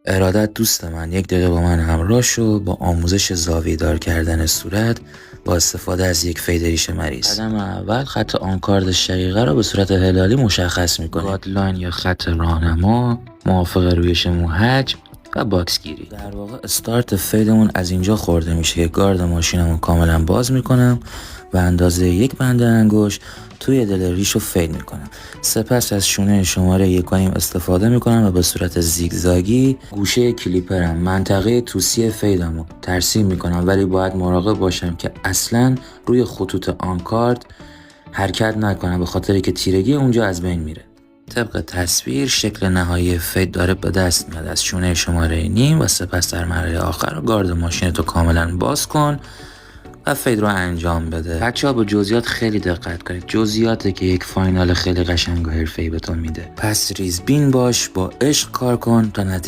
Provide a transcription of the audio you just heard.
ارادت دوست من، 1 دقیقه با من همراه شو. با آموزش زاویه دار کردن صورت با استفاده از یک فید ریش مریض. قدم اول خط آنکارد شقیقه را به صورت هلالی مشخص میکنیم. گادلاین یا خط راهنما، موافق رویش مو، حجم و باکس گیری. در واقع استارت فیدمون از اینجا خورده میشه که گارد ماشینمون کاملا باز میکنم و اندازه 1 بند انگشت توی دل ریشو فید میکنم. سپس از شونه شماره 1.5 استفاده میکنم و به صورت زیگزاگی گوشه کلیپرم منطقه توسی فیدمو ترسیم میکنم، ولی باید مراقب باشم که اصلا روی خطوط آنکارد حرکت نکنم، به خاطری که تیرگی اونجا از بین میره. طبق تصویر شکل نهایی فید داره به دست میاد. از شونه شماره 1.5 و سپس در مرحله آخر گارد ماشینتو کاملا باز کن و فید رو انجام بده. بچه‌ها به جزئیات خیلی دقت کنید. جزئیاته که یک فاینال خیلی قشنگ و حرفه‌ای بهتون میده. پس ریزبین باش، با عشق کار کن تا نتیجه